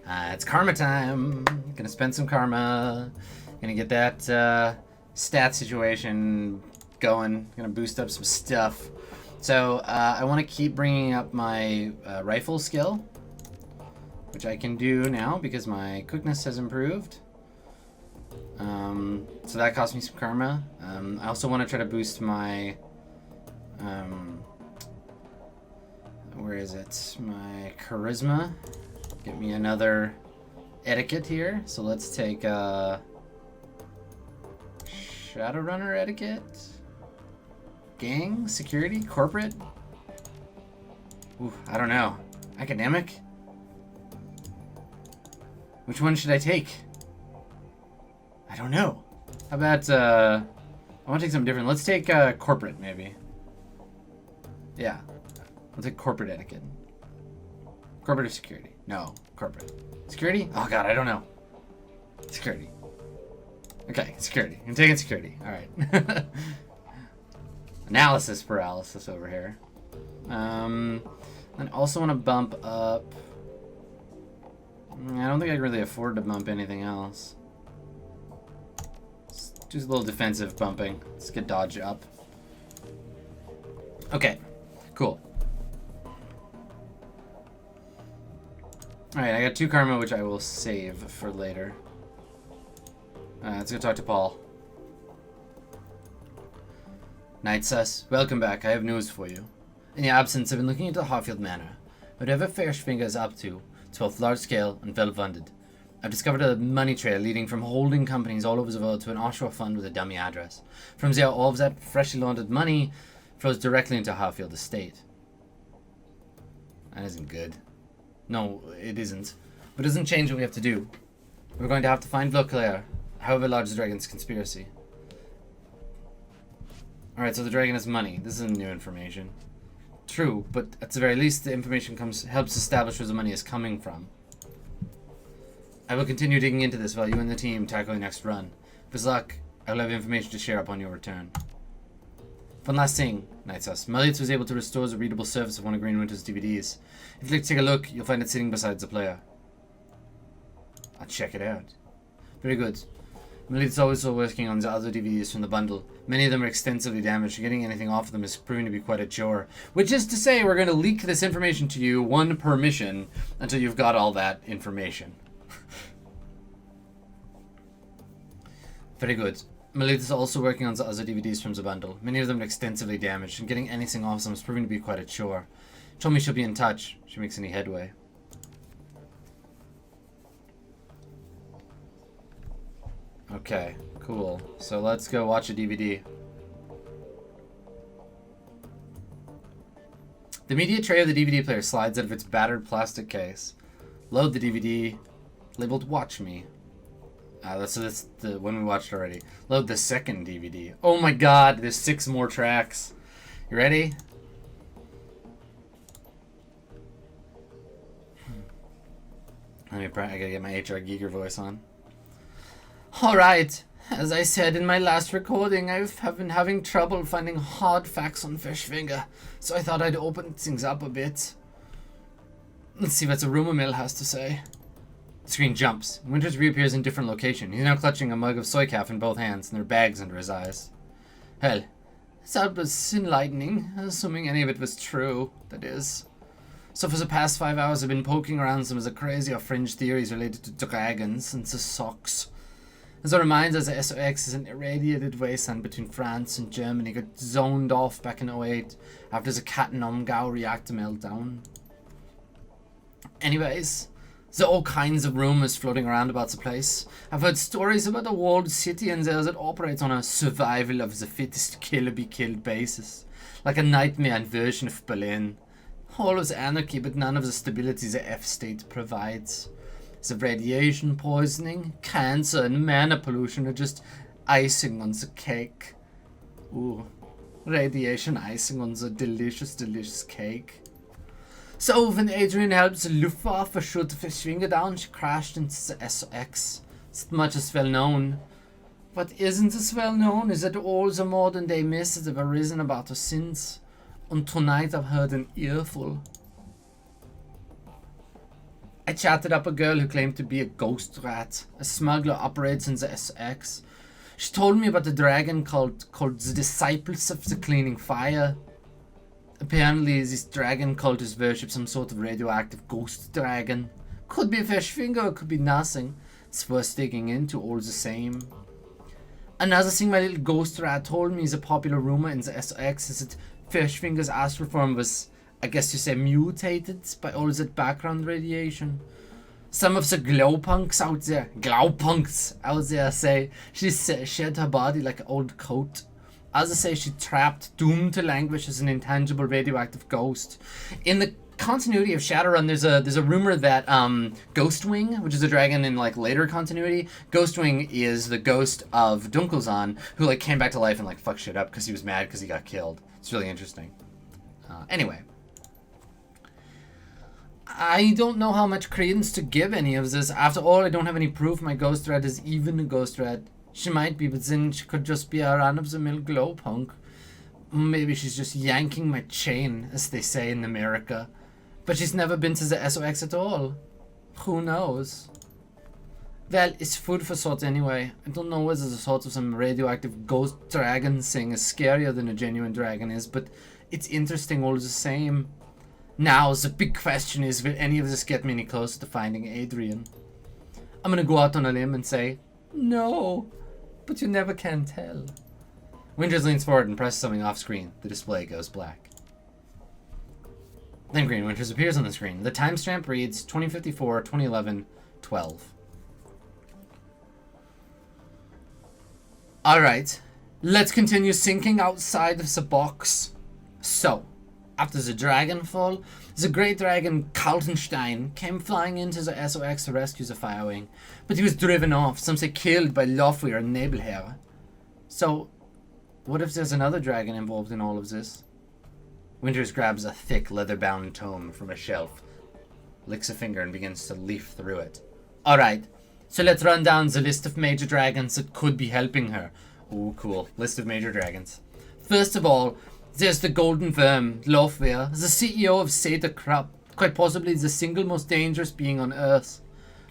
It's karma time. Gonna spend some karma. Gonna get that stat situation going. Gonna boost up some stuff. So I want to keep bringing up my rifle skill, which I can do now because my quickness has improved. So that cost me some karma. I also want to try to boost my where is it? My charisma. Get me another etiquette here. So let's take Shadowrunner etiquette. Gang, security, corporate. Ooh, I don't know. Academic. Which one should I take? I don't know. How about I want to take something different. Let's take corporate maybe. Yeah. I'll take corporate etiquette. Corporate or security? No, corporate. Security? Oh god, I don't know. Security. Okay, security. I'm taking security. Alright. Analysis paralysis over here. I also want to bump up... I don't think I can really afford to bump anything else. Let's do a little defensive bumping. Let's get dodge up. Okay, cool. Alright, I got 2 karma, which I will save for later. Let's go talk to Paul. NightSass, welcome back. I have news for you. In your absence, I've been looking into Harfield Manor. Whatever Fairfinger is up to, it's both large-scale and well-funded. I've discovered a money trail leading from holding companies all over the world to an offshore fund with a dummy address. From there, all of that freshly laundered money flows directly into Harfield Estate. That isn't good. No, it isn't. But it doesn't change what we have to do. We're going to have to find Vloclair, however large the dragon's conspiracy. Alright, so the dragon has money. This isn't new information. True, but at the very least, the information helps establish where the money is coming from. I will continue digging into this while you and the team tackle the next run. With luck, I will have information to share upon your return. One last thing, NightSass. Malleus was able to restore the readable surface of one of Green Winter's DVDs. If you'd like to take a look, you'll find it sitting beside the player. I'll check it out. Very good. Malleus is also working on the other DVDs from the bundle. Many of them are extensively damaged. Getting anything off of them is proving to be quite a chore. Which is to say, we're going to leak this information to you, one per mission, until you've got all that information. Very good. Malleus is also working on the other DVDs from the bundle. Many of them are extensively damaged, and getting anything off them is proving to be quite a chore. She told me she'll be in touch if she makes any headway. Okay, cool. So let's go watch a DVD. The media tray of the DVD player slides out of its battered plastic case. Load the DVD, labeled Watch Me. That's the one we watched already. Load the second DVD. Oh my god, there's 6 more tracks. You ready? I gotta get my HR Giger voice on. Alright, as I said in my last recording, I've been having trouble finding hard facts on Fishfinger, so I thought I'd open things up a bit. Let's see what the rumor mill has to say. The screen jumps. Winters reappears in a different location. He's now clutching a mug of soy calf in both hands, and there are bags under his eyes. Hell, that was enlightening, assuming any of it was true, that is. So for the past 5 hours I've been poking around some of the crazy or fringe theories related to dragons and the socks. As a reminder, the SOX is an irradiated wasteland between France and Germany, got zoned off back in 08 after the Kattenumgau reactor meltdown. Anyways, there are all kinds of rumors floating around about the place. I've heard stories about a walled city in there that operates on a survival of the fittest kill-or-be-killed basis, like a nightmare version of Berlin. All of the anarchy, but none of the stability the F-state provides. The radiation poisoning, cancer, and mana pollution are just icing on the cake. Ooh, radiation icing on the delicious, delicious cake. So when Adrian helped the Luftwaffe shoot the Fishfinger down, she crashed into the SOX. It's much as well known. What isn't as well known is that all the modern day myths that have arisen about her since. And tonight I've heard an earful. I I chatted up a girl who claimed to be a ghost rat. A smuggler operates in the SX. She told me about the dragon called the Disciples of the Cleaning Fire. Apparently, this dragon cultist worship some sort of radioactive ghost dragon. Could be a fish finger, could be nothing. It's worth digging into all the same. Another thing my little ghost rat told me is a popular rumor in the SX is that Fishfinger's astral form was, I guess you say, mutated by all that background radiation. Some of the glowpunks out there say she shed her body like an old coat. Others say she trapped, doomed to languish as an intangible radioactive ghost. In the continuity of Shadowrun, there's a rumor that Ghostwing, which is a dragon in like later continuity, Ghostwing is the ghost of Dunkelzahn, who like came back to life and like fucked shit up because he was mad because he got killed. It's really interesting. Anyway. I don't know how much credence to give any of this. After all, I don't have any proof my ghost rat is even a ghost rat. She might be, but then she could just be a run-of-the-mill glowpunk. Maybe she's just yanking my chain, as they say in America. But she's never been to the SOX at all. Who knows? Well, it's food for thought anyway. I don't know whether the thought of some radioactive ghost dragon thing is scarier than a genuine dragon is, but it's interesting all the same. Now, the big question is, will any of this get me any closer to finding Adrian? I'm gonna go out on a limb and say, no, but you never can tell. Winters leans forward and presses something off screen. The display goes black. Then Green Winters appears on the screen. The timestamp reads 2054, 2011, 12. Alright, let's continue thinking outside of the box. So, after the Dragonfall, the great dragon Kaltenstein came flying into the SOX to rescue the Firewing, but he was driven off, some say killed by Lofweir and Nebelherr. So, what if there's another dragon involved in all of this? Winters grabs a thick leather-bound tome from a shelf, licks a finger and begins to leaf through it. Alright, so let's run down the list of major dragons that could be helping her. Ooh, cool. List of major dragons. First of all, there's the Golden Worm, Lofweir, the CEO of Seder Krupp, quite possibly the single most dangerous being on Earth.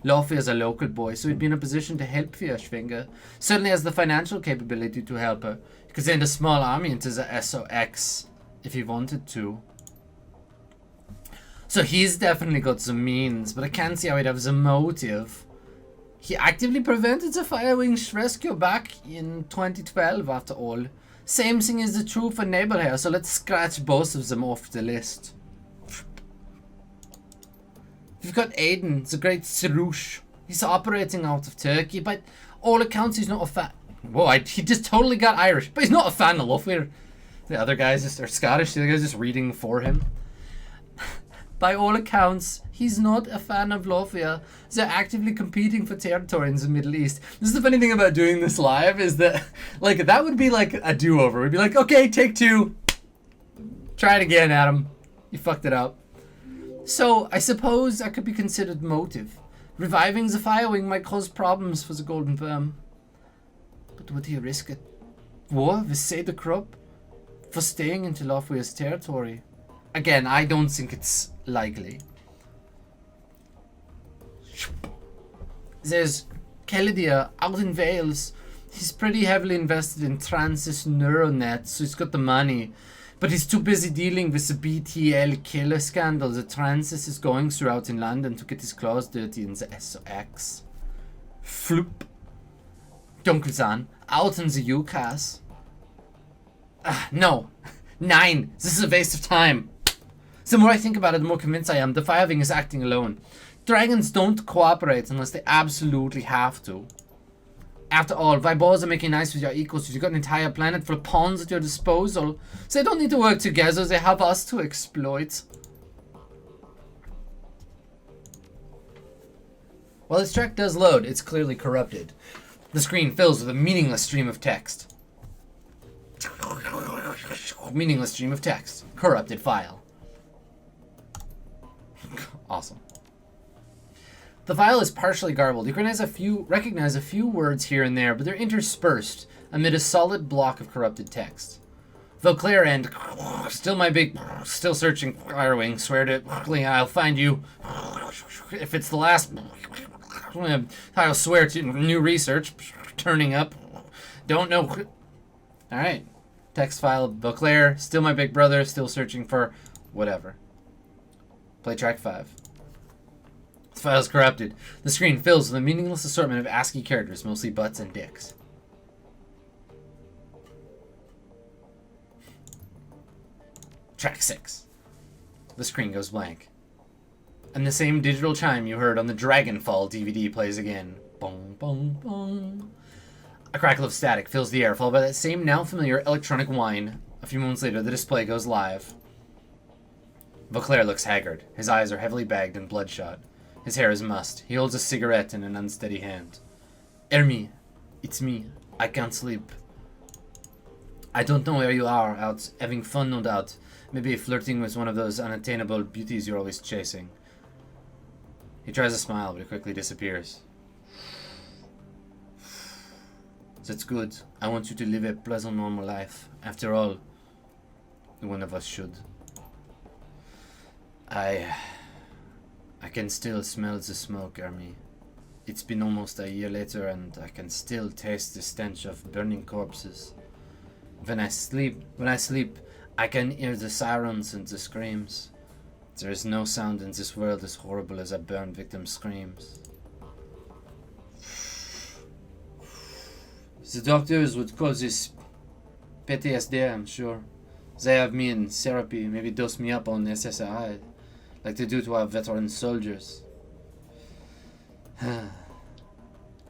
Lofweir's a local boy, so he'd be in a position to help Fierschfinger. Certainly has the financial capability to help her. He could send a small army into the SOX if he wanted to. So he's definitely got some means, but I can't see how he'd have the motive. He actively prevented the Firewing's rescue back in 2012 after all. Same thing is the true for Nebelherr, so let's scratch both of them off the list. We've got Aiden, the great Sirush. He's operating out of Turkey, but all accounts he's not a fan. Whoa, he just totally got Irish, but he's not a fan of Lofweir. The other guys are Scottish, the other guy's just reading for him. By all accounts, he's not a fan of Lofweir. They're actively competing for territory in the Middle East. This is the funny thing about doing this live is that, like, that would be like a do-over. We'd be like, okay, take two. Try it again, Adam. You fucked it up. So, I suppose that could be considered motive. Reviving the Firewing might cause problems for the Golden Worm. But would he risk a war with Seder Krupp for staying into Lofweir's territory? Again, I don't think it's likely. There's Kelidir out in Wales. He's pretty heavily invested in Transys Neuronet, so he's got the money. But he's too busy dealing with the BTL killer scandal that Transys is going through out in London to get his claws dirty in the SOX. Floop. Dunkelzahn, out in the UCAS. No. 9. This is a waste of time. The more I think about it, the more convinced I am the Firewing is acting alone. Dragons don't cooperate unless they absolutely have to. After all, why bother making nice with your ecos if you've got an entire planet full of pawns at your disposal? So they don't need to work together, they have us to exploit. While this track does load, it's clearly corrupted. The screen fills with a meaningless stream of text. Meaningless stream of text. Corrupted file. Awesome. The file is partially garbled. You can recognize a few words here and there, but they're interspersed amid a solid block of corrupted text. Vauclair and still my big, still searching Firewing, swear to I'll find you. If it's the last, I'll swear to new research turning up. Don't know. All right. Text file, Beauclair, still my big brother, still searching for whatever. Play track 5. The file is corrupted. The screen fills with a meaningless assortment of ASCII characters, mostly butts and dicks. Track 6. The screen goes blank. And the same digital chime you heard on the Dragonfall DVD plays again. Bong, bong, bong. A crackle of static fills the air, followed by that same now familiar electronic whine. A few moments later, the display goes live. Beauclair looks haggard. His eyes are heavily bagged and bloodshot. His hair is mussed. He holds a cigarette in an unsteady hand. Hermie, it's me. I can't sleep. I don't know where you are, out having fun, no doubt. Maybe flirting with one of those unattainable beauties you're always chasing. He tries to smile, but it quickly disappears. That's good. I want you to live a pleasant, normal life. After all, one of us should. I can still smell the smoke, Hermie. It's been almost a year later, and I can still taste the stench of burning corpses. When I sleep, I can hear the sirens and the screams. There is no sound in this world as horrible as a burned victim's screams. The doctors would call this PTSD, I'm sure. They have me in therapy, maybe dose me up on SSRI, like they do to our veteran soldiers.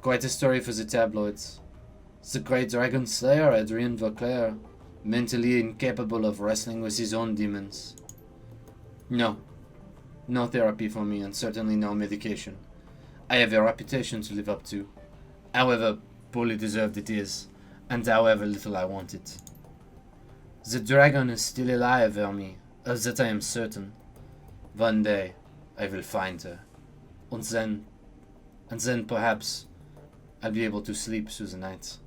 Quite a story for the tabloids. The great dragon slayer, Adrien Beauclair, mentally incapable of wrestling with his own demons. No therapy for me, and certainly no medication. I have a reputation to live up to, however poorly deserved it is, and however little I want it. The dragon is still alive, Hermie, of that I am certain. One day, I will find her, and then perhaps I'll be able to sleep through the night.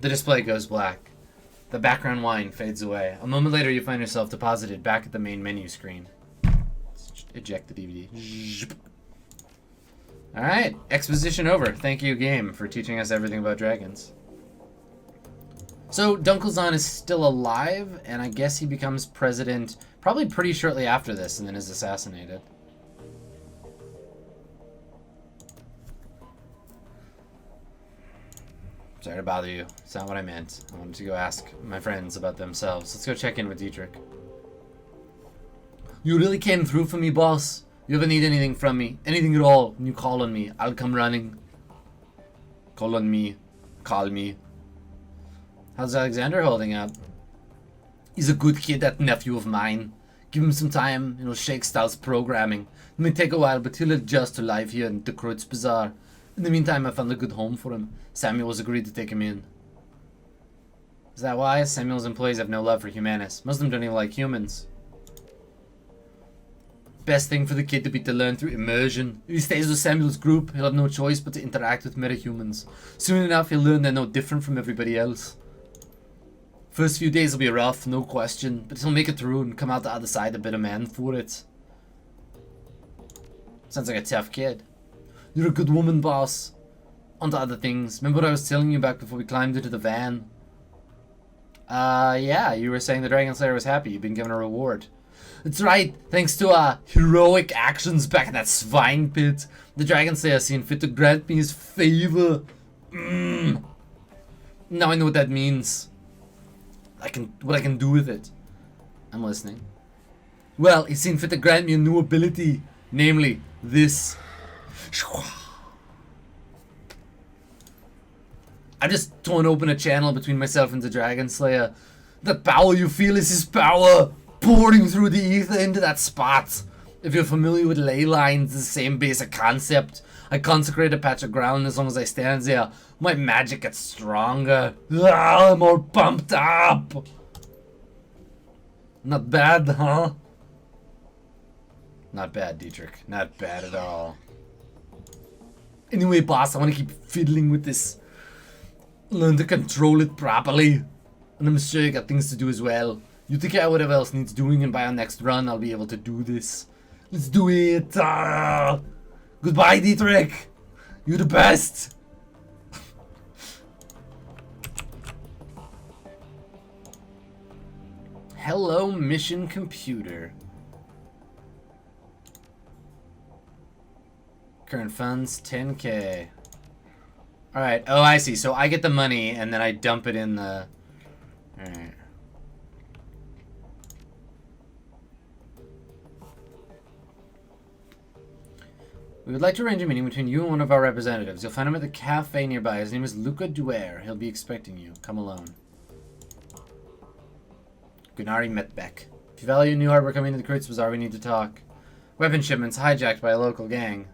The display goes black. The background whine fades away. A moment later, you find yourself deposited back at the main menu screen. Let's eject the DVD. Alright, exposition over. Thank you, game, for teaching us everything about dragons. So, Dunkelzahn is still alive, and I guess he becomes president probably pretty shortly after this, and then is assassinated. Sorry to bother you. It's not what I meant. I wanted to go ask my friends about themselves. Let's go check in with Dietrich. You really came through for me, boss. You ever need anything from me, anything at all, when you call on me, I'll come running. Call on me. Call me. How's Alexander holding up? He's a good kid, that nephew of mine. Give him some time, Shake Styles programming. It may take a while, but he'll adjust to life here in the Kreutz Bazaar. In the meantime, I found a good home for him. Samuel's agreed to take him in. Is that why? Samuel's employees have no love for humanists. Most of them don't even like humans. Best thing for the kid to be to learn through immersion. If he stays with Samuel's group, he'll have no choice but to interact with metahumans. Soon enough, he'll learn they're no different from everybody else. First few days will be rough, no question, but he'll make it through and come out the other side a better man for it. Sounds like a tough kid. You're a good woman, boss. On to other things. Remember what I was telling you about before we climbed into the van? Yeah, you were saying the Dragon Slayer was happy. You've been given a reward. That's right. Thanks to our heroic actions back in that swine pit, the Dragon Slayer seen fit to grant me his favor. Now I know what that means. What I can do with it. I'm listening. Well, he's seen fit to grant me a new ability, namely this. I just torn open a channel between myself and the Dragon Slayer. The power you feel is his power, pouring through the ether into that spot. If you're familiar with ley lines, the same basic concept. I consecrate a patch of ground. As long as I stand there, my magic gets stronger. I'm all pumped up. Not bad, huh? Not bad, Dietrich. Not bad at all. Anyway, boss, I want to keep fiddling with this. Learn to control it properly. And I'm sure you got things to do as well. You take care of whatever else needs doing, and by our next run, I'll be able to do this. Let's do it. Goodbye, Dietrich. You're the best. Hello, mission computer. Current funds, 10K. Alright, oh, I see. So I get the money, and then I dump it in the... Alright. We would like to arrange a meeting between you and one of our representatives. You'll find him at the cafe nearby. His name is Luca Duer. He'll be expecting you. Come alone. Gunari Metbeck. If you value new hardware coming into the Kreutz Bazaar, we need to talk. Weapon shipments hijacked by a local gang.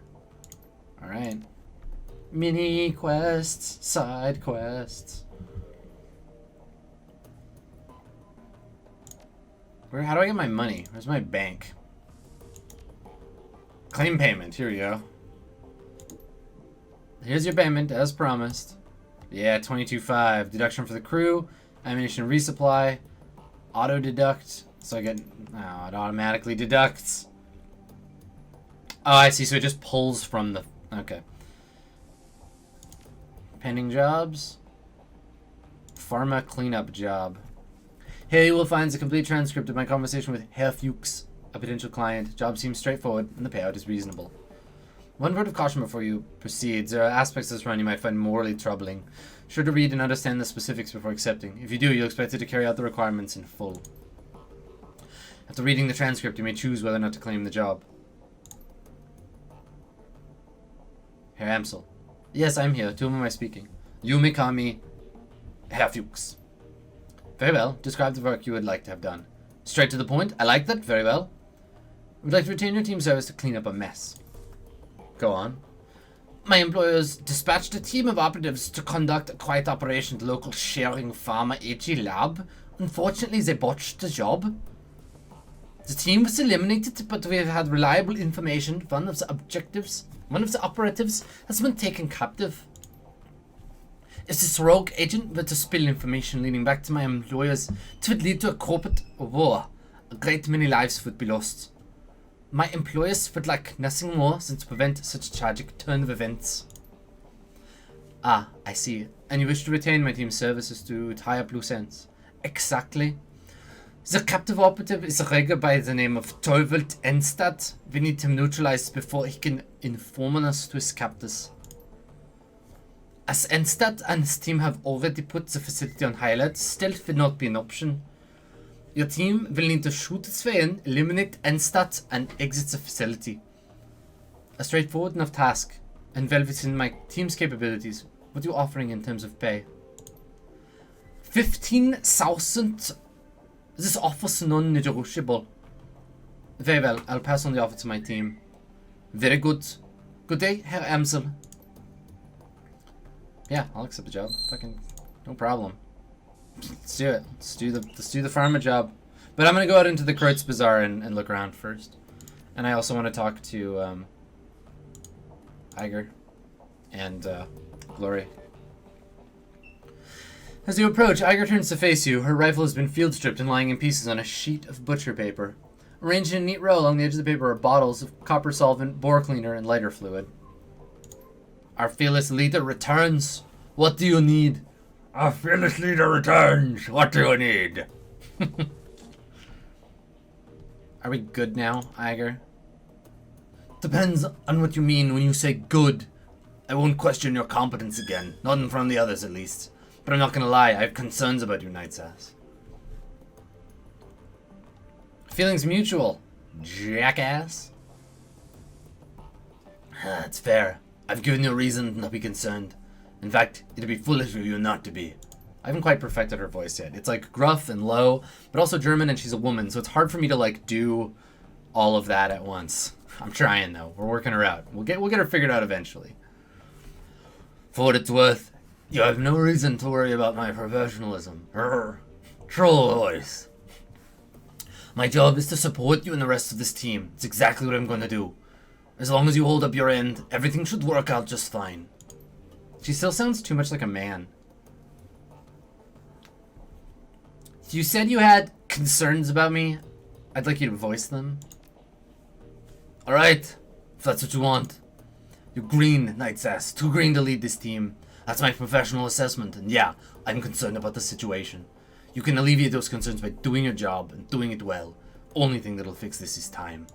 Alright. Mini quests. Side quests. How do I get my money? Where's my bank? Claim payment. Here we go. Here's your payment, as promised. Yeah, 22.5. Deduction for the crew. Ammunition resupply. Auto deduct. So I get... Oh, it automatically deducts. Oh, I see. So it just pulls from the... Okay. Pending jobs. Pharma cleanup job. Here you will find the complete transcript of my conversation with Herr Fuchs, a potential client. Job seems straightforward, and the payout is reasonable. One word of caution before you proceed. There are aspects of this run you might find morally troubling. Sure to read and understand the specifics before accepting. If you do, you'll expect it to carry out the requirements in full. After reading the transcript, you may choose whether or not to claim the job. Herr Amsel. Yes, I'm here. To whom am I speaking? You may call me Herr Fuchs. Very well. Describe the work you would like to have done. Straight to the point. I like that. Very well. We'd like to retain your team service to clean up a mess. Go on. My employers dispatched a team of operatives to conduct a quiet operation at the local sharing pharma AG lab. Unfortunately, they botched the job. The team was eliminated, but we have had reliable information. One of the operatives has been taken captive. If this rogue agent were to spill information leading back to my employers, it would lead to a corporate war. A great many lives would be lost. My employers would like nothing more than to prevent such a tragic turn of events. Ah, I see. And you wish to retain my team's services to tie up loose ends. Exactly. The captive operative is a rigger by the name of Torvald Enstad. We need him neutralized before he can inform us to his captors. As Enstad and his team have already put the facility on high alert, stealth will not be an option. Your team will need to shoot its way in, eliminate Enstad, and exit the facility. A straightforward enough task, and well within my team's capabilities. What are you offering in terms of pay? 15,000. This offer's non-negotiable. Very well, I'll pass on the offer to my team. Very good. Good day, Herr Amsel. Yeah, I'll accept the job. Fucking no problem. Let's do it. Let's do the pharma job. But I'm gonna go out into the Kreutz Bazaar and look around first. And I also want to talk to Iger and Glory. As you approach, Iger turns to face you. Her rifle has been field stripped and lying in pieces on a sheet of butcher paper. Arranged in a neat row along the edge of the paper are bottles of copper solvent, bore cleaner, and lighter fluid. Our fearless leader returns. What do you need? Our fearless leader returns. What do you need? Are we good now, Iger? Depends on what you mean when you say good. I won't question your competence again. Not in front of the others, at least. But I'm not gonna lie, I have concerns about you, NightSass. Feelings mutual, jackass. It's fair. I've given you a reason not to be concerned. In fact, it'd be foolish of you not to be. I haven't quite perfected her voice yet. It's like gruff and low, but also German, and she's a woman, so it's hard for me to like do all of that at once. I'm trying though. We're working her out. We'll get her figured out eventually. For what it's worth, you have no reason to worry about my professionalism. Troll voice. My job is to support you and the rest of this team. It's exactly what I'm going to do. As long as you hold up your end, everything should work out just fine. She still sounds too much like a man. You said you had concerns about me. I'd like you to voice them. Alright, if that's what you want. You're green, NightSass. Too green to lead this team. That's my professional assessment, and yeah, I'm concerned about the situation. You can alleviate those concerns by doing your job and doing it well. Only thing that'll fix this is time.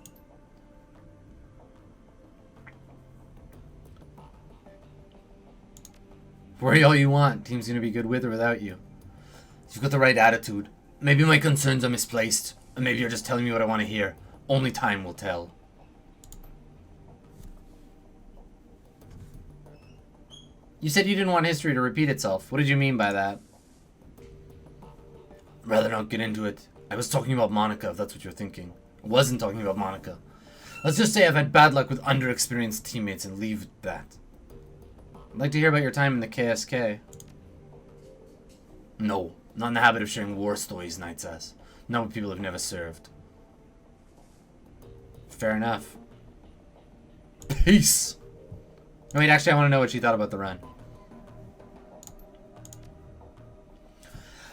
Worry all you want. Team's gonna be good with or without you. You've got the right attitude. Maybe my concerns are misplaced, and maybe you're just telling me what I want to hear. Only time will tell. You said you didn't want history to repeat itself. What did you mean by that? I'd rather not get into it. I was talking about Monica, if that's what you're thinking. I wasn't talking about Monica. Let's just say I've had bad luck with underexperienced teammates and leave that. I'd like to hear about your time in the KSK. No, not in the habit of sharing war stories, NightSass. Not with people who've never served. Fair enough. Peace! Wait, actually I want to know what she thought about the run.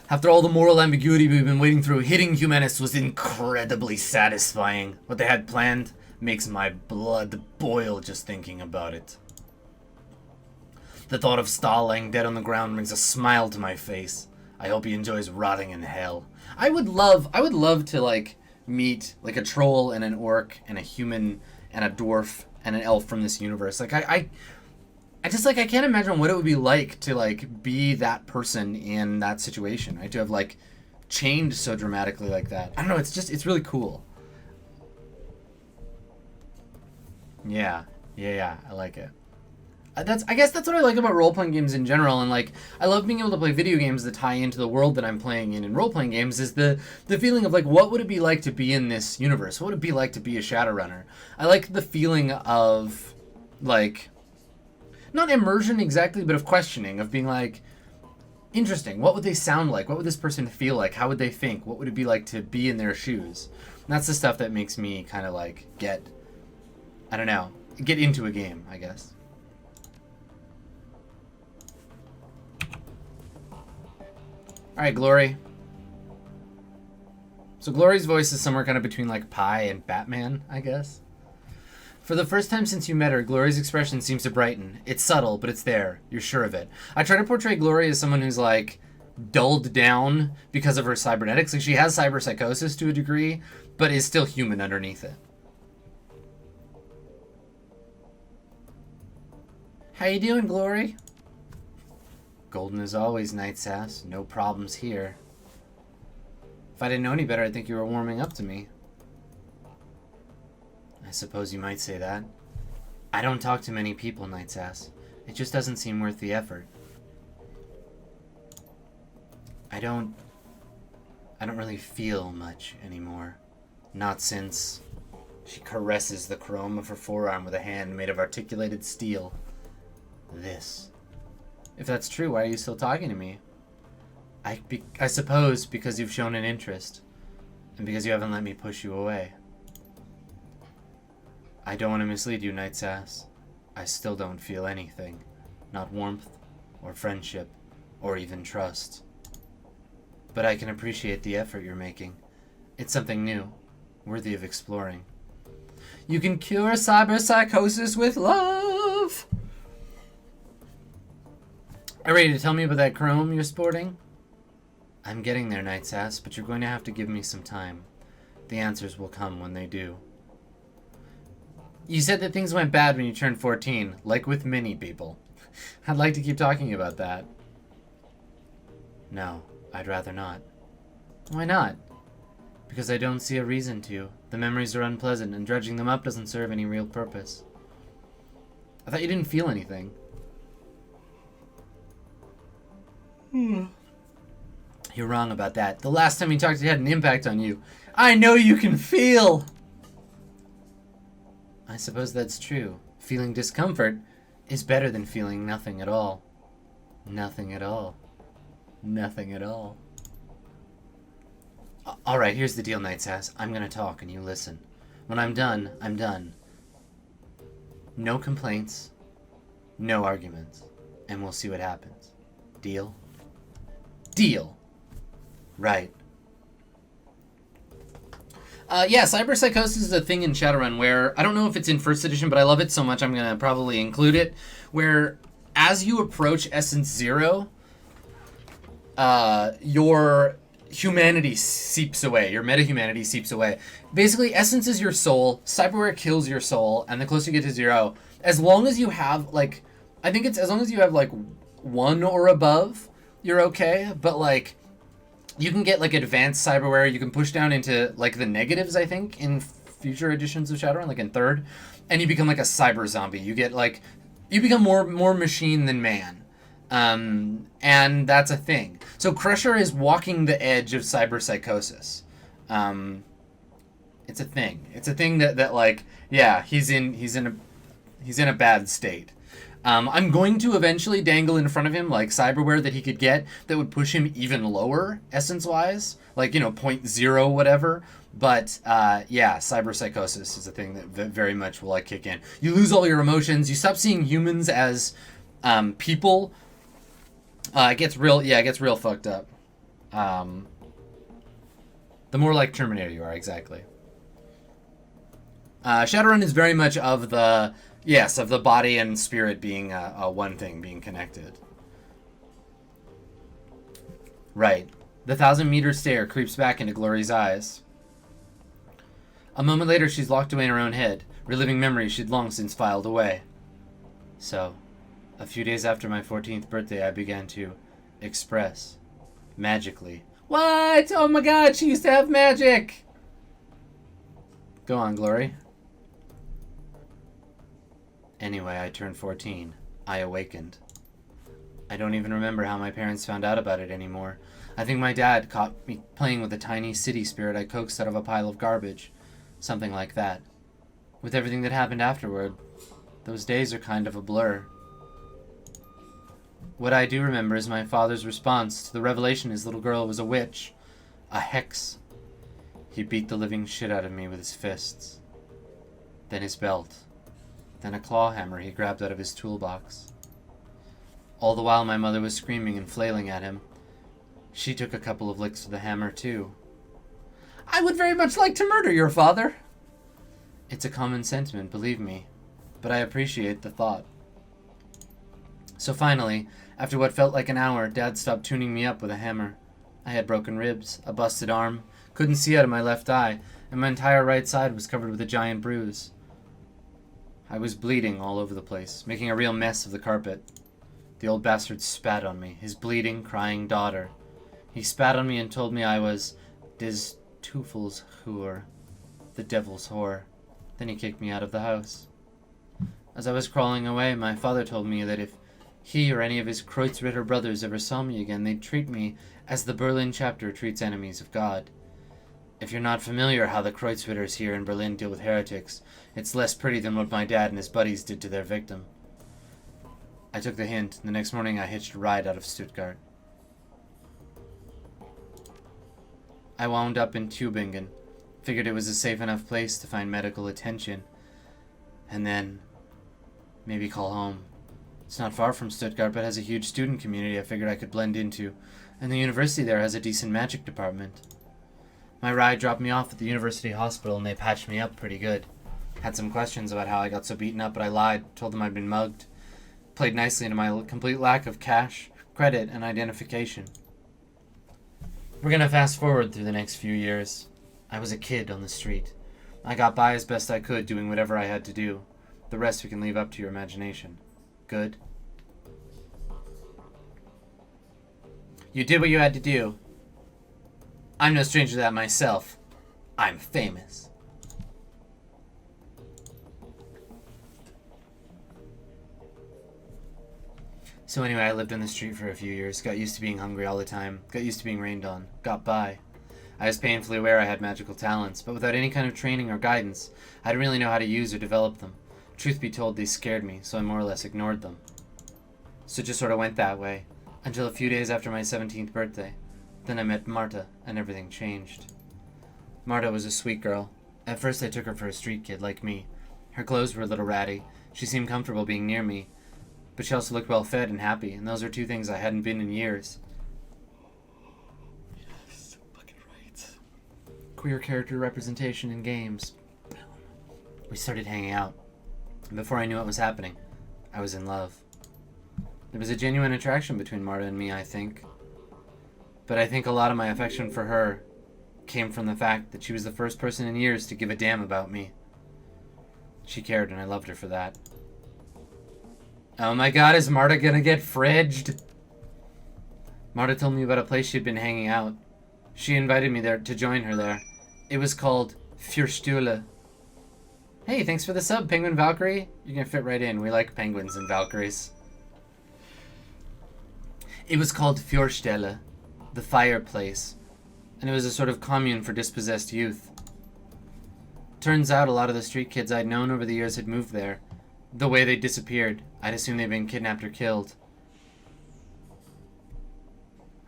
After all the moral ambiguity we've been wading through, hitting Humanist was incredibly satisfying. What they had planned makes my blood boil just thinking about it. The thought of Stahl laying dead on the ground brings a smile to my face. I hope he enjoys rotting in hell. I would love to like meet like a troll and an orc and a human and a dwarf and an elf from this universe. Like I just like I can't imagine what it would be like to like be that person in that situation. Right? To have like changed so dramatically like that. I don't know, it's really cool. Yeah, I like it. I guess that's what I like about role-playing games in general, and like I love being able to play video games that tie into the world that I'm playing in role-playing games, is the feeling of like, what would it be like to be in this universe? What would it be like to be a Shadowrunner? I like the feeling of like, not immersion exactly, but of questioning, of being like, interesting, what would they sound like? What would this person feel like? How would they think? What would it be like to be in their shoes? And that's the stuff that makes me kind of like get into a game, I guess. Alright, Glory. So Glory's voice is somewhere kind of between like Pi and Batman, I guess. For the first time since you met her, Glory's expression seems to brighten. It's subtle, but it's there. You're sure of it. I try to portray Glory as someone who's like dulled down because of her cybernetics. Like she has cyberpsychosis to a degree, but is still human underneath it. How you doing, Glory? Golden as always, NightSass. No problems here. If I didn't know any better, I'd think you were warming up to me. I suppose you might say that. I don't talk to many people, NightSass. It just doesn't seem worth the effort. I don't really feel much anymore. Not since... She caresses the chrome of her forearm with a hand made of articulated steel. This. If that's true, why are you still talking to me? I suppose because you've shown an interest. And because you haven't let me push you away. I don't want to mislead you, NightSass. I still don't feel anything. Not warmth, or friendship, or even trust. But I can appreciate the effort you're making. It's something new, worthy of exploring. You can cure cyberpsychosis with love! Are you ready to tell me about that chrome you're sporting? I'm getting there, NightSass, but you're going to have to give me some time. The answers will come when they do. You said that things went bad when you turned 14, like with many people. I'd like to keep talking about that. No, I'd rather not. Why not? Because I don't see a reason to. The memories are unpleasant, and dredging them up doesn't serve any real purpose. I thought you didn't feel anything. You're wrong about that. The last time you talked, it had an impact on you. I know you can feel! I suppose that's true. Feeling discomfort is better than feeling nothing at all. Nothing at all. Nothing at all. Alright, here's the deal, NightSass. I'm gonna talk and you listen. When I'm done, I'm done. No complaints. No arguments. And we'll see what happens. Deal? Deal! Right. Yeah, cyberpsychosis is a thing in Shadowrun where, I don't know if it's in first edition, but I love it so much I'm going to probably include it, where as you approach Essence Zero, your humanity seeps away. Your meta-humanity seeps away. Basically, Essence is your soul, cyberware kills your soul, and the closer you get to zero, as long as you have, like, I think it's as long as you have, like, 1 or above, you're okay, but, like, you can get, like, advanced cyberware. You can push down into, like, the negatives, I think, in future editions of Shadowrun, like in third, and you become, like, a cyber zombie. You get, like, you become more machine than man. And that's a thing. So Crusher is walking the edge of cyberpsychosis. It's a thing. It's a thing that like, yeah, he's in a bad state. I'm going to eventually dangle in front of him like cyberware that he could get that would push him even lower essence-wise, like, you know, 0.0 whatever. But yeah, cyberpsychosis is a thing that very much will like kick in. You lose all your emotions. You stop seeing humans as people. It gets real fucked up. The more like Terminator you are, exactly. Shadowrun is very much of the body and spirit being one thing, being connected. Right. The 1,000-meter stare creeps back into Glory's eyes. A moment later, she's locked away in her own head, reliving memories she'd long since filed away. So, a few days after my 14th birthday, I began to express. Magically. What? Oh my god, she used to have magic! Go on, Glory. Anyway, I turned 14. I awakened. I don't even remember how my parents found out about it anymore. I think my dad caught me playing with a tiny city spirit I coaxed out of a pile of garbage. Something like that. With everything that happened afterward, those days are kind of a blur. What I do remember is my father's response to the revelation his little girl was a witch. A hex. He beat the living shit out of me with his fists. Then his belt. Then a claw hammer he grabbed out of his toolbox. All the while my mother was screaming and flailing at him. She took a couple of licks of the hammer too. I would very much like to murder your father. It's a common sentiment, believe me, but I appreciate the thought. So finally, after what felt like an hour, Dad stopped tuning me up with a hammer. I had broken ribs, a busted arm, couldn't see out of my left eye, and my entire right side was covered with a giant bruise. I was bleeding all over the place, making a real mess of the carpet. The old bastard spat on me, his bleeding, crying daughter. He spat on me and told me I was Des Teufel's whore, the devil's whore. Then he kicked me out of the house. As I was crawling away, my father told me that if he or any of his Kreuzritter brothers ever saw me again, they'd treat me as the Berlin chapter treats enemies of God. If you're not familiar how the Kreuzritters here in Berlin deal with heretics, it's less pretty than what my dad and his buddies did to their victim. I took the hint, and the next morning I hitched a ride out of Stuttgart. I wound up in Tübingen, figured it was a safe enough place to find medical attention, and then maybe call home. It's not far from Stuttgart, but has a huge student community I figured I could blend into, and the university there has a decent magic department. My ride dropped me off at the university hospital, and they patched me up pretty good. Had some questions about how I got so beaten up, but I lied, told them I'd been mugged. Played nicely into my complete lack of cash, credit, and identification. We're gonna fast forward through the next few years. I was a kid on the street. I got by as best I could, doing whatever I had to do. The rest we can leave up to your imagination. Good? You did what you had to do. I'm no stranger to that myself. I'm famous. So anyway, I lived on the street for a few years, got used to being hungry all the time, got used to being rained on, got by. I was painfully aware I had magical talents, but without any kind of training or guidance, I didn't really know how to use or develop them. Truth be told, they scared me, so I more or less ignored them. So it just sort of went that way, until a few days after my 17th birthday. Then I met Marta, and everything changed. Marta was a sweet girl. At first I took her for a street kid like me. Her clothes were a little ratty. She seemed comfortable being near me. But she also looked well fed and happy, and those are two things I hadn't been in years. Yes, fucking right. Queer character representation in games. We started hanging out. And before I knew what was happening, I was in love. There was a genuine attraction between Marta and me, I think. But I think a lot of my affection for her came from the fact that she was the first person in years to give a damn about me. She cared, and I loved her for that. Oh my god, is Marta gonna get fridged? Marta told me about a place she'd been hanging out. She invited me there to join her there. It was called Fürstühle. Hey, thanks for the sub, Penguin Valkyrie. You're gonna fit right in. We like penguins and Valkyries. It was called Fürstühle, the fireplace, and it was a sort of commune for dispossessed youth. Turns out a lot of the street kids I'd known over the years had moved there. The way they disappeared, I'd assumed they'd been kidnapped or killed.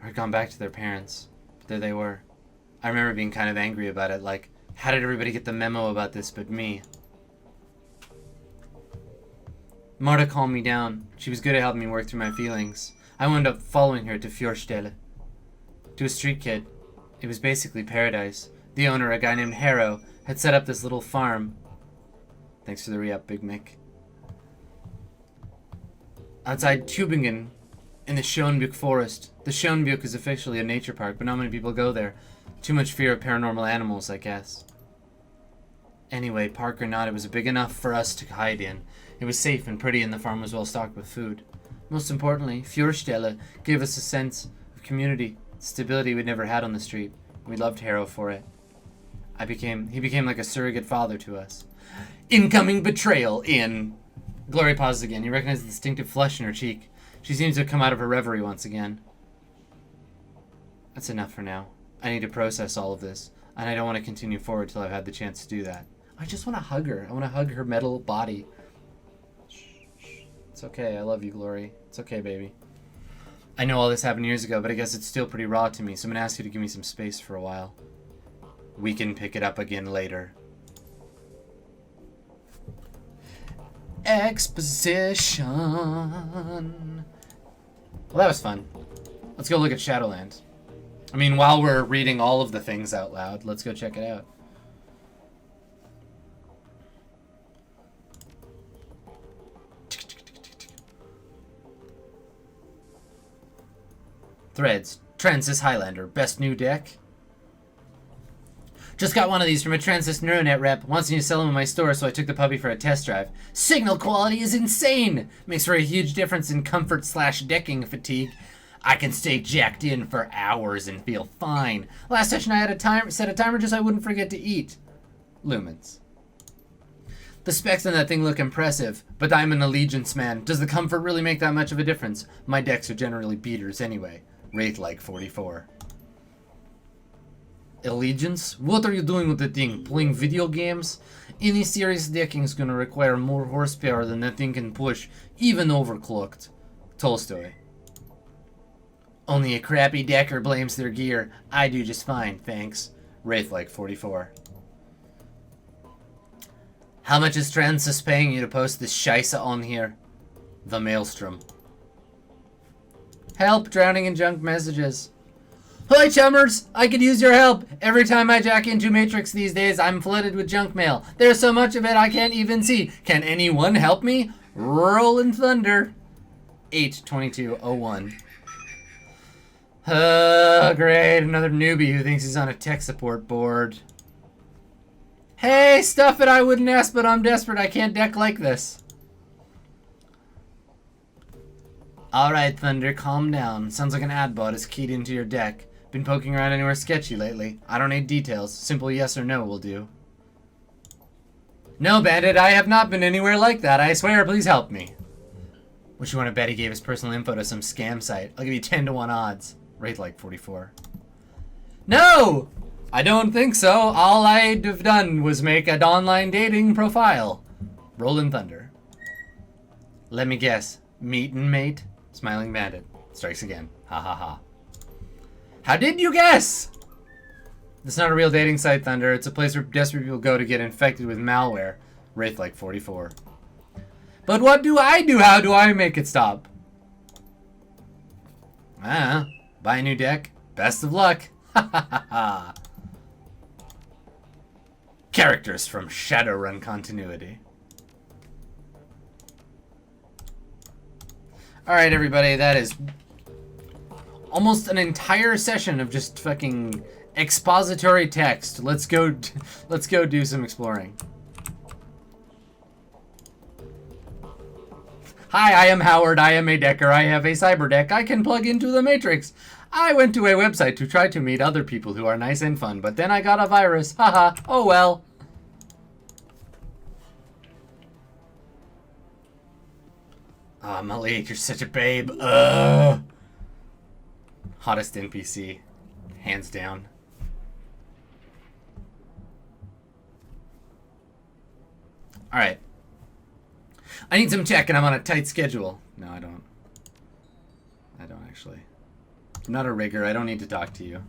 Or had gone back to their parents. But there they were. I remember being kind of angry about it, like, how did everybody get the memo about this but me? Marta calmed me down. She was good at helping me work through my feelings. I wound up following her to Fürstühle. To a street kid. It was basically paradise. The owner, a guy named Harrow, had set up this little farm. Thanks for the re-up, Big Mick. Outside Tübingen, in the Schönbuch forest. The Schönbuch is officially a nature park, but not many people go there. Too much fear of paranormal animals, I guess. Anyway, park or not, it was big enough for us to hide in. It was safe and pretty, and the farm was well stocked with food. Most importantly, Fürstühle gave us a sense of community, stability we'd never had on the street. We loved Harrow for it. He became like a surrogate father to us. Incoming betrayal in... Glory pauses again. You recognize the distinctive flush in her cheek. She seems to have come out of her reverie once again. That's enough for now. I need to process all of this, and I don't want to continue forward till I've had the chance to do that. I just want to hug her. I want to hug her metal body. It's okay. I love you, Glory. It's okay, baby. I know all this happened years ago, but I guess it's still pretty raw to me, so I'm going to ask you to give me some space for a while. We can pick it up again later. Exposition. Well, that was fun. Let's go look at Shadowland. I mean, while we're reading all of the things out loud, let's go check it out. Threads. Transys Highlander. Best new deck. Just got one of these from a Transys Neuronet rep. Wants me to sell them in my store, so I took the puppy for a test drive. Signal quality is insane! Makes for a huge difference in comfort/decking fatigue. I can stay jacked in for hours and feel fine. Last session I had set a timer just so I wouldn't forget to eat. Lumens. The specs on that thing look impressive, but I'm an Allegiance man. Does the comfort really make that much of a difference? My decks are generally beaters anyway. Rate like 44. Allegiance? What are you doing with the thing? Playing video games? Any serious decking is gonna require more horsepower than that thing can push, even overclocked. Tolstoy. Only a crappy decker blames their gear. I do just fine, thanks. Wraith like 44. How much is Transys paying you to post this scheisse on here? The Maelstrom. Help, drowning in junk messages. Hi, chummers! I could use your help. Every time I jack into Matrix these days, I'm flooded with junk mail. There's so much of it I can't even see. Can anyone help me? Rollin' Thunder. 8/22/01. Great. Another newbie who thinks he's on a tech support board. Hey, stuff it, I wouldn't ask, but I'm desperate. I can't deck like this. Alright, Thunder, calm down. Sounds like an ad bot is keyed into your deck. Been poking around anywhere sketchy lately? I don't need details. Simple yes or no will do. No, Bandit, I have not been anywhere like that. I swear, please help me. Wish you want to bet he gave his personal info to some scam site. I'll give you 10-to-1 odds. Rate like 44. No! I don't think so. All I'd have done was make an online dating profile. Rollin' Thunder. Let me guess. Meet and mate? Smiling Bandit. Strikes again. Ha ha ha. How did you guess? It's not a real dating site, Thunder. It's a place where desperate people go to get infected with malware. Wraith like 44. But what do I do? How do I make it stop? Buy a new deck. Best of luck. Ha ha ha ha. Characters from Shadowrun continuity. Alright, everybody, that is almost an entire session of just fucking expository text. Let's go do some exploring. Hi, I am Howard. I am a decker. I have a cyber deck. I can plug into the Matrix. I went to a website to try to meet other people who are nice and fun, but then I got a virus. Haha. Oh well. Ah, oh, Malik, you're such a babe. Ugh. Hottest NPC. Hands down. Alright. I need some tech and I'm on a tight schedule. No, I don't. I don't actually. I'm not a rigger. I don't need to talk to you.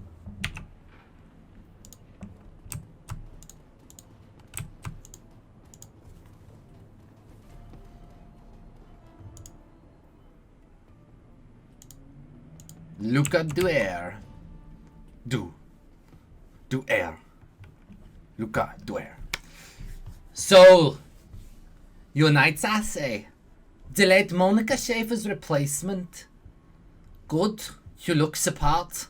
Luca Duer. Duer. Luca Duer. So, your NightSass, eh? Delayed Monica Schaefer's replacement. Good. You look apart.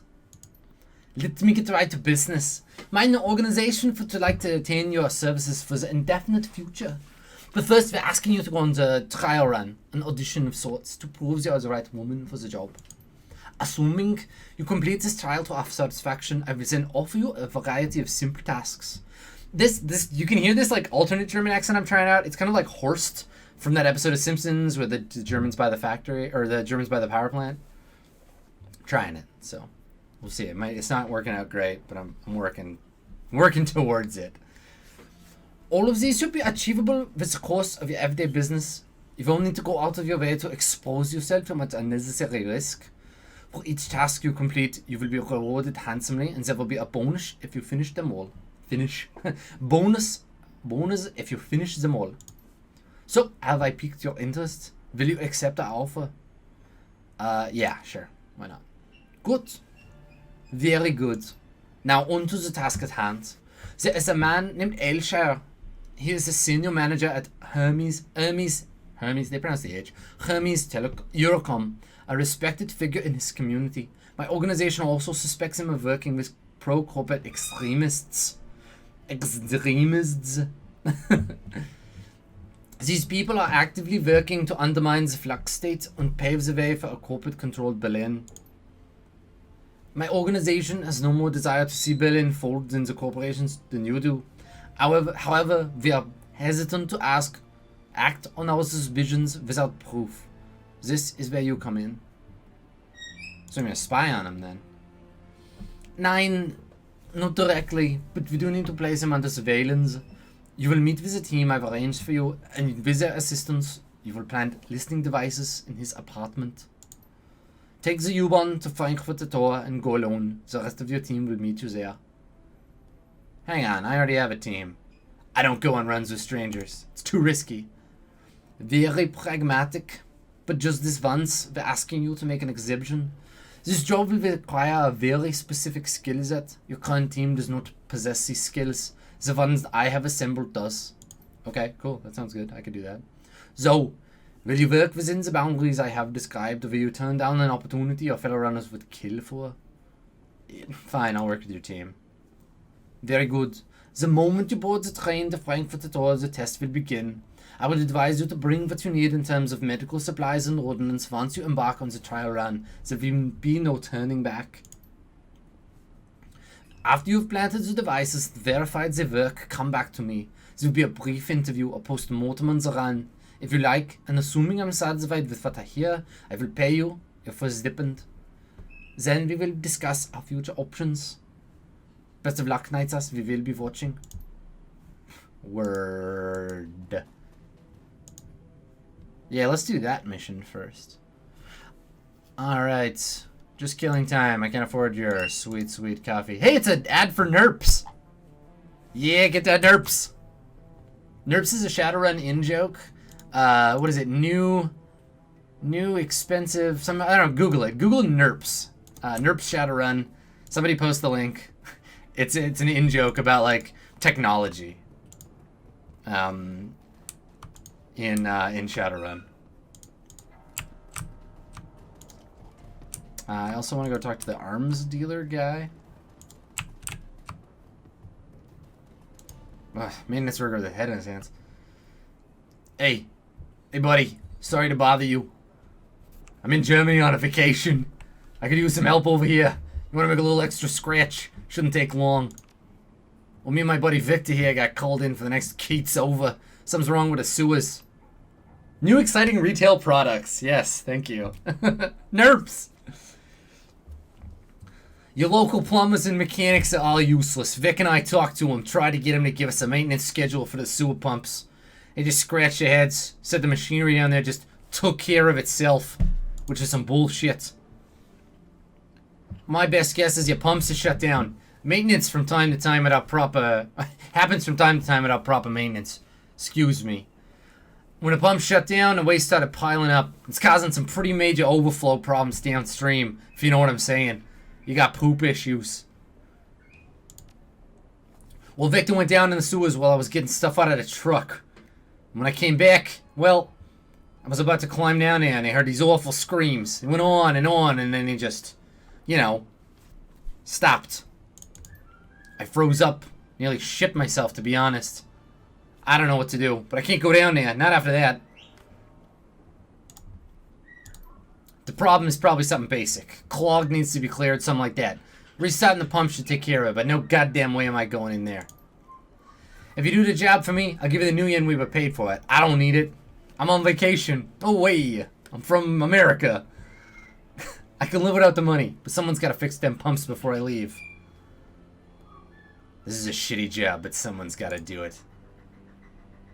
Let me get right to business. My organization would like to attain your services for the indefinite future. But first, we're asking you to go on the trial run, an audition of sorts, to prove you are the right woman for the job. Assuming you complete this trial to our satisfaction, I will then offer you a variety of simple tasks. This you can hear this like alternate German accent I'm trying out. It's kind of like Horst from that episode of Simpsons where the Germans buy the factory, or the Germans buy the power plant. I'm trying it, so we'll see. It's not working out great, but I'm working towards it. All of these should be achievable with the course of your everyday business. You won't need to go out of your way to expose yourself to much unnecessary risk. For each task you complete, you will be rewarded handsomely, and there will be a bonus if you finish them all. bonus if you finish them all. So, have I piqued your interest? Will you accept the offer? Yeah, sure. Why not? Good. Very good. Now, on to the task at hand. There is a man named Ailshire. He is a senior manager at Hermes, they pronounce the H, Hermes Eurocom, a respected figure in his community. My organization also suspects him of working with pro-corporate extremists. These people are actively working to undermine the flux state and pave the way for a corporate-controlled Berlin. My organization has no more desire to see Berlin fold in the corporations than you do. However, we are hesitant to act on our suspicions without proof. This is where you come in. So I'm gonna spy on him then. Nine, not directly, but we do need to place him under surveillance. You will meet with a team I've arranged for you, and with their assistance, you will plant listening devices in his apartment. Take the U-Bahn to Frankfurt the Tor and go alone. The rest of your team will meet you there. Hang on, I already have a team. I don't go on runs with strangers. It's too risky. Very pragmatic, but just this once, we're asking you to make an exhibition. This job will require a very specific skill set. Your current team does not possess these skills. The ones I have assembled does. Okay, cool. That sounds good. I could do that. So, will you work within the boundaries I have described, or will you turn down an opportunity your fellow runners would kill for? Fine, I'll work with your team. Very good. The moment you board the train to Frankfurt the Tor, the test will begin. I would advise you to bring what you need in terms of medical supplies and ordnance once you embark on the trial run. There will be no turning back. After you've planted the devices and verified they work, come back to me. There will be a brief interview, a post-mortem on the run. If you like, and assuming I'm satisfied with what I hear, I will pay you your first stipend. Then we will discuss our future options. Best of luck, NightSass. We will be watching. Word. Yeah, let's do that mission first. Alright. Just killing time. I can't afford your sweet, sweet coffee. Hey, it's an ad for NERPS. Yeah, get that NERPS. NERPS is a Shadowrun in-joke. What is it? New, expensive, I don't know, Google it. Google NERPS. NERPS Shadowrun. Somebody post the link. It's an in-joke about, like, technology. in Shadowrun. I also want to go talk to the arms dealer guy. Maintenance worker with a head in his hands. Hey, buddy. Sorry to bother you. I'm in Germany on a vacation. I could use some help over here. You want to make a little extra scratch? Shouldn't take long. Well, me and my buddy Victor here got called in for the next Keats over. Something's wrong with the sewers. New exciting retail products. Yes, thank you. Nerps. Your local plumbers and mechanics are all useless. Vic and I talked to him, tried to get him to give us a maintenance schedule for the sewer pumps. They just scratched their heads, said the machinery down there just took care of itself, which is some bullshit. My best guess is your pumps are shut down. Maintenance from time to time without proper... happens from time to time without proper maintenance. Excuse me. When a pump shut down, the waste started piling up. It's causing some pretty major overflow problems downstream, if you know what I'm saying. You got poop issues. Well, Victor went down in the sewers while I was getting stuff out of the truck. When I came back, well, I was about to climb down there and I heard these awful screams. It went on, and then he just, you know, stopped. I froze up, nearly shit myself, to be honest. I don't know what to do, but I can't go down there, not after that. The problem is probably something basic. Clog needs to be cleared, something like that. Restarting the pump should take care of it, but no goddamn way am I going in there. If you do the job for me, I'll give you the new yen we were paid for it. I don't need it. I'm on vacation. No way. I'm from America. I can live without the money, but someone's got to fix them pumps before I leave. This is a shitty job, but someone's got to do it.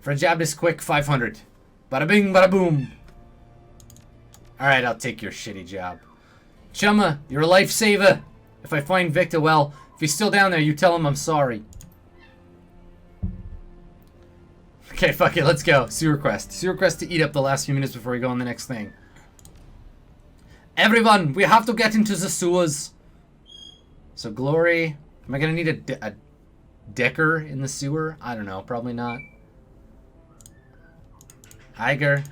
For a job this quick, 500. Bada bing, bada boom. Alright, I'll take your shitty job. Chumma, you're a lifesaver. If I find Victor, well, if he's still down there, you tell him I'm sorry. Okay, fuck it, let's go. Sewer quest. Sewer quest to eat up the last few minutes before we go on the next thing. Everyone, we have to get into the sewers. So, Glory. Am I gonna need a decker in the sewer? I don't know, probably not. Iger.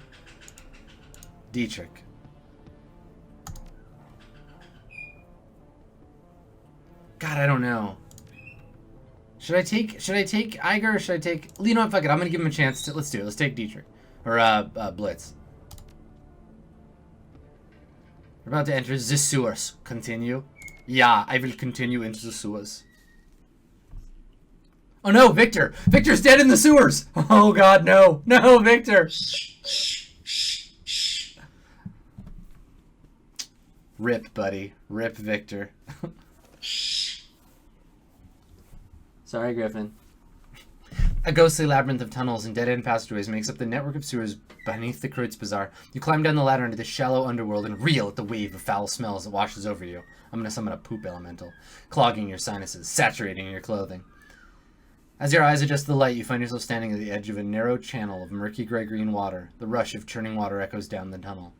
Dietrich. God, I don't know. Should I take Iger or should I take... You know what, fuck it. I'm going to give him a chance to... Let's do it. Let's take Dietrich. Or, Blitz. We're about to enter the sewers. Continue. Yeah, I will continue into the sewers. Oh no, Victor! Victor's dead in the sewers! Oh god, no. No, Victor! Rip, buddy. Rip, Victor. Sorry, Griffin. A ghostly labyrinth of tunnels and dead-end passageways makes up the network of sewers beneath the Kreutz Bazaar. You climb down the ladder into the shallow underworld and reel at the wave of foul smells that washes over you. I'm gonna summon a poop elemental, clogging your sinuses, saturating your clothing. As your eyes adjust to the light, you find yourself standing at the edge of a narrow channel of murky gray-green water. The rush of churning water echoes down the tunnel.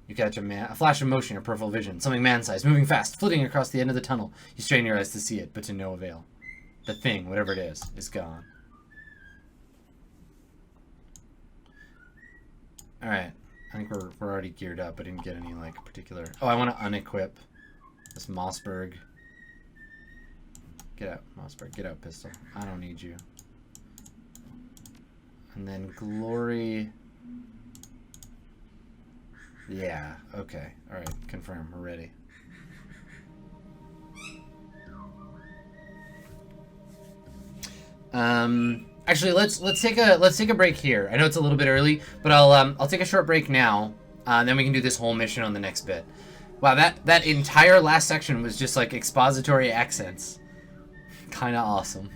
You catch a flash of motion in your peripheral vision, something man-sized, moving fast, flitting across the end of the tunnel. You strain your eyes to see it, but to no avail. The thing, whatever it is gone. Alright. I think we're already geared up. I didn't get any, like, particular... Oh, I want to unequip this Mossberg. Get out, Mossberg. Get out, pistol. I don't need you. And then Glory... Yeah, okay. Alright, confirm. We're ready. Actually, let's take a break here. I know it's a little bit early, but I'll take a short break now, and then we can do this whole mission on the next bit. Wow, that entire last section was just like expository accents. Kinda awesome.